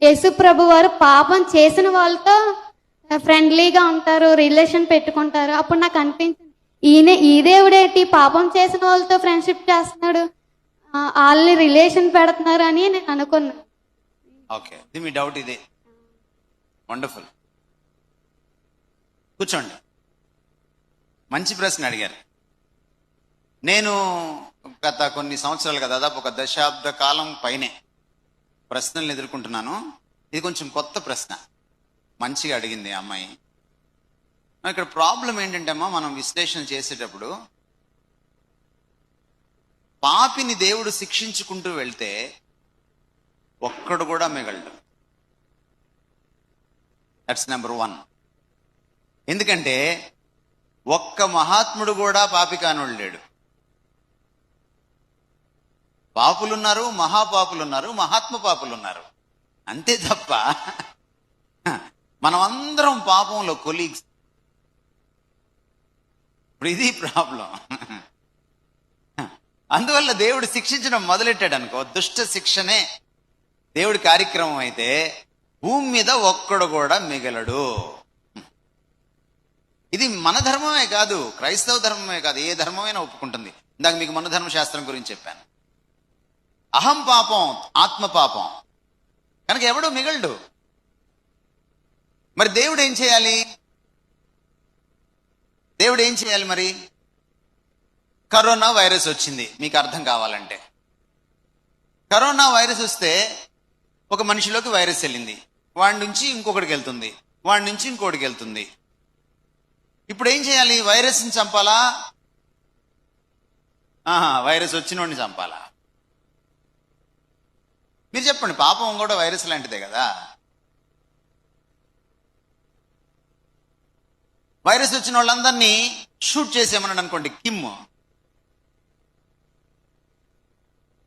యేసు ప్రభు వారు పాపం చేసిన వాళ్ళతో ఫ్రెండ్లీగా ఉంటారు, రిలేషన్ పెట్టుకుంటారు. అప్పుడు నాకు అనిపించింది, ఈ దేవుడేంటి పాపం చేసిన వాళ్ళతో ఫ్రెండ్షిప్ చేస్తున్నాడు, వాళ్ళని రిలేషన్ పెడుతున్నారు అని నేను అనుకున్నాను. ఓకే, ఇది మీ డౌట్. ఇదే వండర్ఫుల్. కూర్చోండి. మంచి ప్రశ్న అడిగారు. నేను గత కొన్ని సంవత్సరాలుగా, దాదాపు ఒక దశాబ్ద కాలం పైనే ప్రశ్నలను ఎదుర్కొంటున్నాను. ఇది కొంచెం కొత్త ప్రశ్న, మంచిగా అడిగింది ఆ అమ్మాయి. ఇక్కడ ప్రాబ్లం ఏంటంటే అమ్మా, మనం విశ్లేషణ చేసేటప్పుడు పాపిని దేవుడు శిక్షించుకుంటూ వెళ్తే ఒక్కడు కూడా మిగలడు. That's number 1. ఎందుకంటే ఒక్క మహాత్ముడు కూడా పాపి కానోళ్ళు లేడు. పాపులున్నారు, మహాపాపులున్నారు, మహాత్మ పాపులున్నారు, అంతే తప్ప మనం అందరం పాపంలో కొలీగ్స్. ఇప్పుడు ఇది ప్రాబ్లం. అందువల్ల దేవుడు శిక్షించడం మొదలెట్టాడు అనుకో, దుష్ట శిక్షనే దేవుడి కార్యక్రమం అయితే భూమి మీద ఒక్కడు కూడా మిగలడు. ఇది మన ధర్మమే కాదు, క్రైస్తవ ధర్మమే కాదు, ఏ ధర్మమైనా ఒప్పుకుంటుంది. ఇందాక మీకు మన ధర్మశాస్త్రం గురించి చెప్పాను. అహం పాపం, ఆత్మ పాపం, కనుక ఎవడు మిగలడు. మరి దేవుడు ఏం చేయాలి? దేవుడు ఏం చేయాలి మరి? కరోనా వైరస్ వచ్చింది, మీకు అర్థం కావాలంటే. కరోనా వైరస్ వస్తే ఒక మనిషిలోకి వైరస్ వెళ్ళింది, వాడి నుంచి ఇంకొకటికి వెళ్తుంది, వాడి నుంచి ఇంకోటికి వెళ్తుంది. ఇప్పుడు ఏం చేయాలి? వైరస్ని చంపాలా? వైరస్ వచ్చినోడిని చంపాలా? మీరు చెప్పండి. పాపం కూడా వైరస్ లాంటిదే కదా. వైరస్ వచ్చిన వాళ్ళందరినీ షూట్ చేసేమన్నాడు అనుకోండి, కిమ్,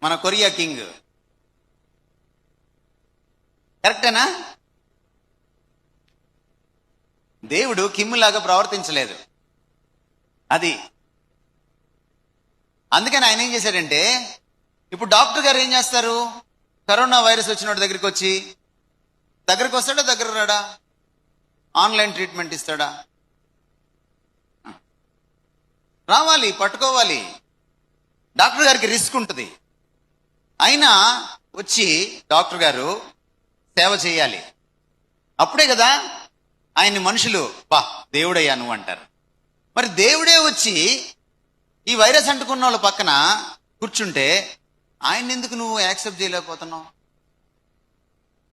మన కొరియా కింగ్, కరెక్టేనా? దేవుడు కిమ్ లాగా ప్రవర్తించలేదు. అది అందుకని ఆయన ఏం చేశాడంటే, ఇప్పుడు డాక్టర్ గారు ఏం చేస్తారు? కరోనా వైరస్ వచ్చిన దగ్గరికి వస్తాడా, దగ్గర రాడా? ఆన్లైన్ ట్రీట్మెంట్ ఇస్తాడా? రావాలి, పట్టుకోవాలి. డాక్టర్ గారికి రిస్క్ ఉంటుంది, అయినా వచ్చి డాక్టర్ గారు సేవ చేయాలి. అప్పుడే కదా ఆయన్ని మనుషులు బా దేవుడయ్యా నువ్వు అంటారు. మరి దేవుడే వచ్చి ఈ వైరస్ అంటుకున్న వాళ్ళ పక్కన కూర్చుంటే ఆయన ఎందుకు నువ్వు యాక్సెప్ట్ చేయలేకపోతున్నావు?